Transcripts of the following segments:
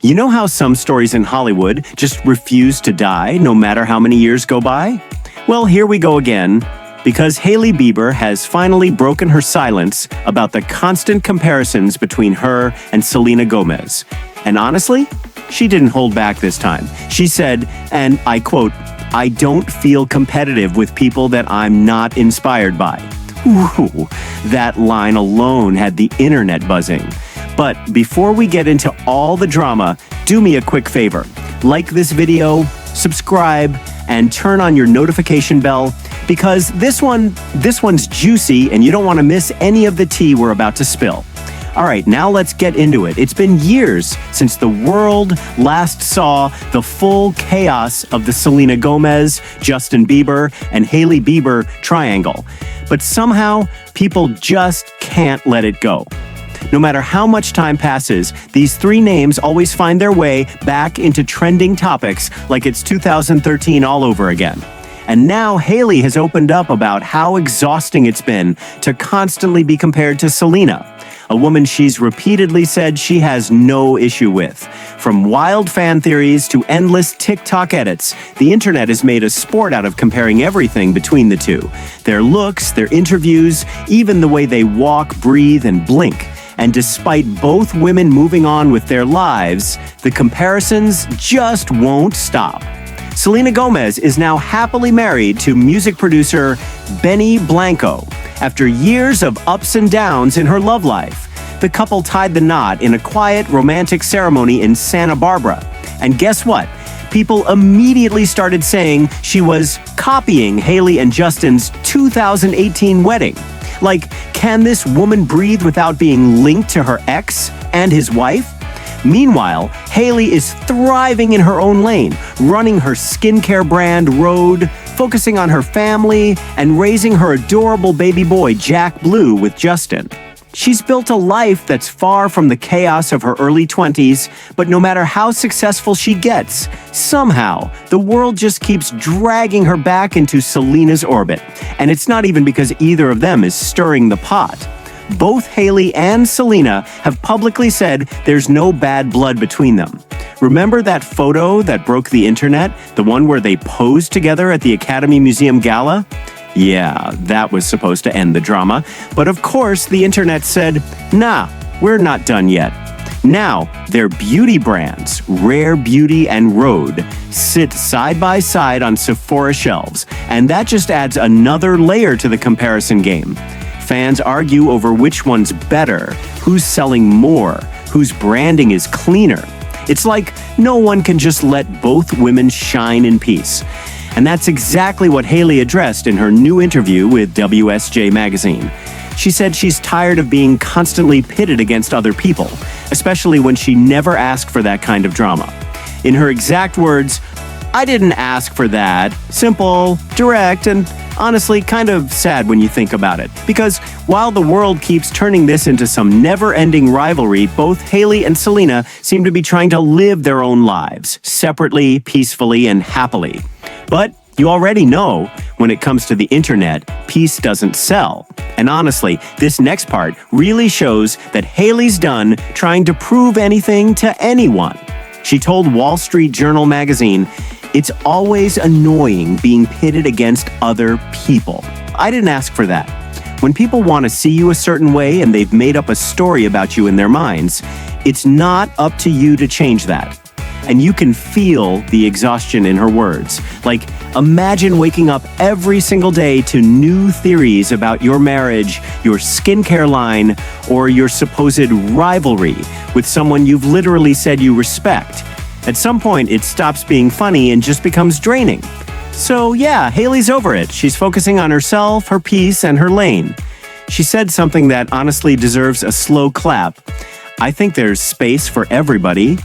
You know how some stories in Hollywood just refuse to die no matter how many years go by? Well, here we go again, because Hailey Bieber has finally broken her silence about the constant comparisons between her and Selena Gomez. And honestly, she didn't hold back this time. She said, and I quote, "I don't feel competitive with people that I'm not inspired by." Ooh, that line alone had the internet buzzing. But before we get into all the drama, do me a quick favor. Like this video, subscribe, and turn on your notification bell, because this one's juicy and you don't want to miss any of the tea we're about to spill. All right, now let's get into it. It's been years since the world last saw the full chaos of the Selena Gomez, Justin Bieber, and Hailey Bieber triangle. But somehow, people just can't let it go. No matter how much time passes, these three names always find their way back into trending topics like it's 2013 all over again. And now Hailey has opened up about how exhausting it's been to constantly be compared to Selena, a woman she's repeatedly said she has no issue with. From wild fan theories to endless TikTok edits, the internet has made a sport out of comparing everything between the two. Their looks, their interviews, even the way they walk, breathe, and blink. And despite both women moving on with their lives, the comparisons just won't stop. Selena Gomez is now happily married to music producer Blanco. After years of ups and downs in her love life, the couple tied the knot in a quiet, romantic ceremony in Santa Barbara. And guess what? People immediately started saying she was copying Hailey and Justin's 2018 wedding. Like, can this woman breathe without being linked to her ex and his wife? Meanwhile, Hailey is thriving in her own lane, running her skincare brand Rhode, focusing on her family, and raising her adorable baby boy Jack Blue with Justin. She's built a life that's far from the chaos of her early 20s, but no matter how successful she gets, somehow the world just keeps dragging her back into Selena's orbit. And it's not even because either of them is stirring the pot. Both Hailey and Selena have publicly said there's no bad blood between them. Remember that photo that broke the internet? The one where they posed together at the Academy Museum Gala? Yeah, that was supposed to end the drama. But of course, the internet said, nah, we're not done yet. Now, their beauty brands, Rare Beauty and Rhode, sit side by side on Sephora shelves, and that just adds another layer to the comparison game. Fans argue over which one's better, who's selling more, whose branding is cleaner. It's like no one can just let both women shine in peace. And that's exactly what Hailey addressed in her new interview with WSJ Magazine. She said she's tired of being constantly pitted against other people, especially when she never asked for that kind of drama. In her exact words, "I didn't ask for that." Simple, direct, and honestly kind of sad when you think about it. Because while the world keeps turning this into some never-ending rivalry, both Hailey and Selena seem to be trying to live their own lives, separately, peacefully, and happily. But you already know, when it comes to the internet, peace doesn't sell. And honestly, this next part really shows that Hailey's done trying to prove anything to anyone. She told Wall Street Journal magazine, "It's always annoying being pitted against other people. I didn't ask for that. When people want to see you a certain way and they've made up a story about you in their minds, it's not up to you to change that." And you can feel the exhaustion in her words. Like, imagine waking up every single day to new theories about your marriage, your skincare line, or your supposed rivalry with someone you've literally said you respect. At some point, it stops being funny and just becomes draining. So yeah, Hailey's over it. She's focusing on herself, her peace, and her lane. She said something that honestly deserves a slow clap. "I think there's space for everybody."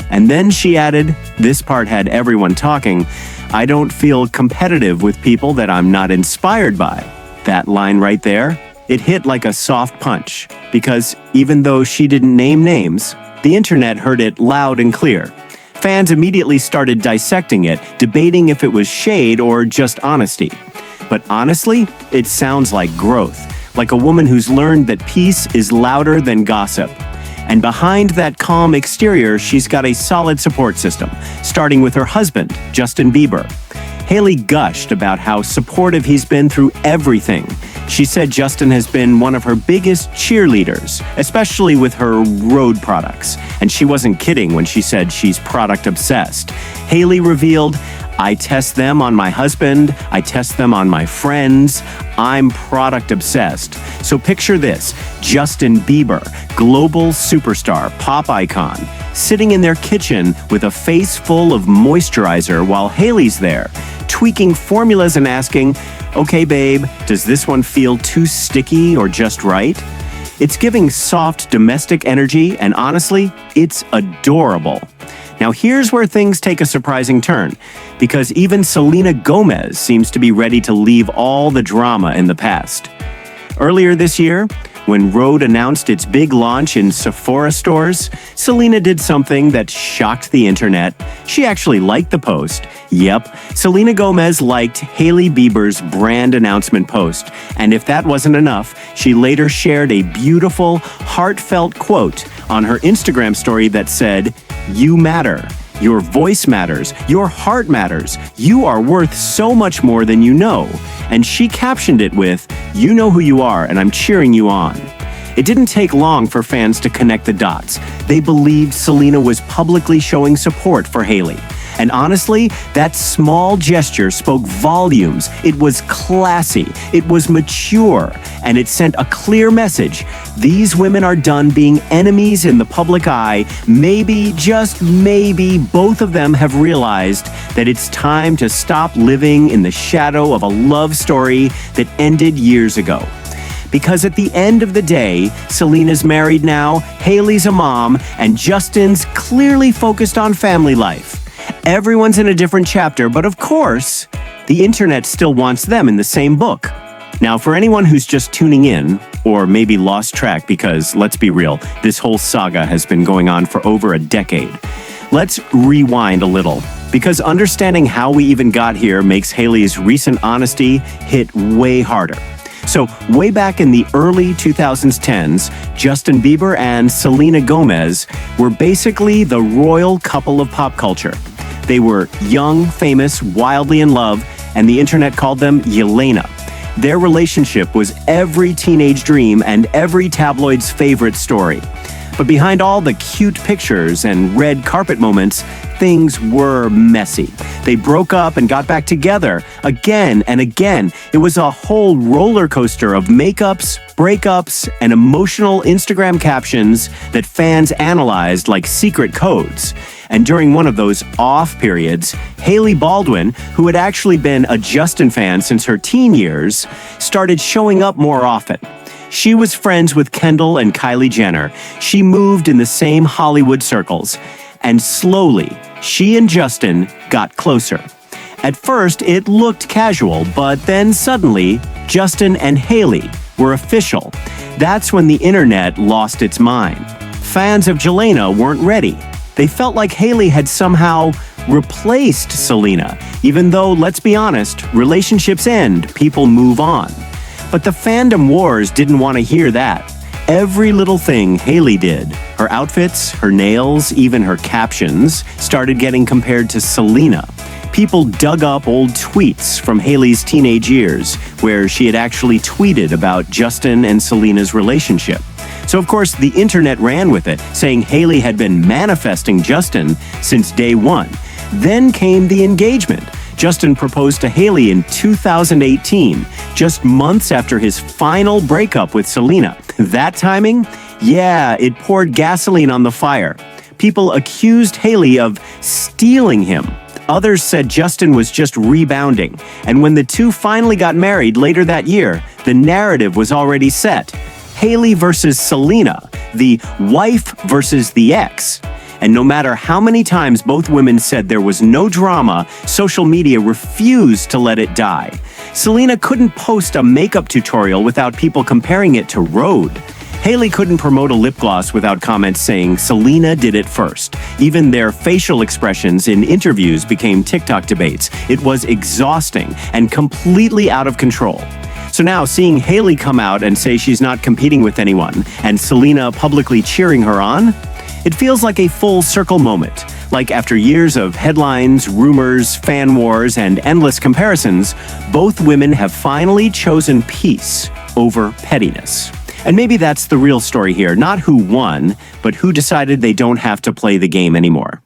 And then she added, this part had everyone talking, "I don't feel competitive with people that I'm not inspired by." That line right there, it hit like a soft punch. Because even though she didn't name names, the internet heard it loud and clear. Fans immediately started dissecting it, debating if it was shade or just honesty. But honestly, it sounds like growth, like a woman who's learned that peace is louder than gossip. And behind that calm exterior, she's got a solid support system, starting with her husband, Justin Bieber. Hailey gushed about how supportive he's been through everything. She said Justin has been one of her biggest cheerleaders, especially with her Rhode products. And she wasn't kidding when she said she's product obsessed. Hailey revealed, "I test them on my husband, I test them on my friends. I'm product obsessed." So picture this, Justin Bieber, global superstar, pop icon, sitting in their kitchen with a face full of moisturizer while Hailey's there, tweaking formulas and asking, "Okay, babe, does this one feel too sticky or just right?" It's giving soft domestic energy, and honestly, it's adorable. Now here's where things take a surprising turn, because even Selena Gomez seems to be ready to leave all the drama in the past. Earlier this year, when Rhode announced its big launch in Sephora stores, Selena did something that shocked the internet. She actually liked the post. Yep, Selena Gomez liked Hailey Bieber's brand announcement post. And if that wasn't enough, she later shared a beautiful, heartfelt quote on her Instagram story that said, "You matter. Your voice matters. Your heart matters. You are worth so much more than you know." And she captioned it with, "You know who you are, and I'm cheering you on." It didn't take long for fans to connect the dots. They believed Selena was publicly showing support for Hailey. And honestly, that small gesture spoke volumes. It was classy, it was mature, and it sent a clear message. These women are done being enemies in the public eye. Maybe, just maybe, both of them have realized that it's time to stop living in the shadow of a love story that ended years ago. Because at the end of the day, Selena's married now, Hailey's a mom, and Justin's clearly focused on family life. Everyone's in a different chapter, but of course, the internet still wants them in the same book. Now, for anyone who's just tuning in, or maybe lost track because, let's be real, this whole saga has been going on for over a decade, let's rewind a little, because understanding how we even got here makes Hailey's recent honesty hit way harder. So, way back in the early 2010s, Justin Bieber and Selena Gomez were basically the royal couple of pop culture. They were young, famous, wildly in love, and the internet called them Jelena. Their relationship was every teenage dream and every tabloid's favorite story. But behind all the cute pictures and red carpet moments, things were messy. They broke up and got back together again and again. It was a whole roller coaster of makeups, breakups, and emotional Instagram captions that fans analyzed like secret codes. And during one of those off periods, Hailey Baldwin, who had actually been a Justin fan since her teen years, started showing up more often. She was friends with Kendall and Kylie Jenner. She moved in the same Hollywood circles. And slowly, she and Justin got closer. At first, it looked casual, but then suddenly, Justin and Hailey were official. That's when the internet lost its mind. Fans of Jelena weren't ready. They felt like Hailey had somehow replaced Selena. Even though, let's be honest, relationships end, people move on. But the fandom wars didn't want to hear that. Every little thing Hailey did, her outfits, her nails, even her captions, started getting compared to Selena. People dug up old tweets from Hailey's teenage years, where she had actually tweeted about Justin and Selena's relationship. So of course, the internet ran with it, saying Hailey had been manifesting Justin since day one. Then came the engagement. Justin proposed to Hailey in 2018, just months after his final breakup with Selena. That timing? Yeah, it poured gasoline on the fire. People accused Hailey of stealing him. Others said Justin was just rebounding. And when the two finally got married later that year, the narrative was already set. Hailey versus Selena, the wife versus the ex. And no matter how many times both women said there was no drama, social media refused to let it die. Selena couldn't post a makeup tutorial without people comparing it to Rhode. Hailey couldn't promote a lip gloss without comments saying Selena did it first. Even their facial expressions in interviews became TikTok debates. It was exhausting and completely out of control. So now, seeing Hailey come out and say she's not competing with anyone, and Selena publicly cheering her on, it feels like a full circle moment. Like after years of headlines, rumors, fan wars, and endless comparisons, both women have finally chosen peace over pettiness. And maybe that's the real story here, not who won, but who decided they don't have to play the game anymore.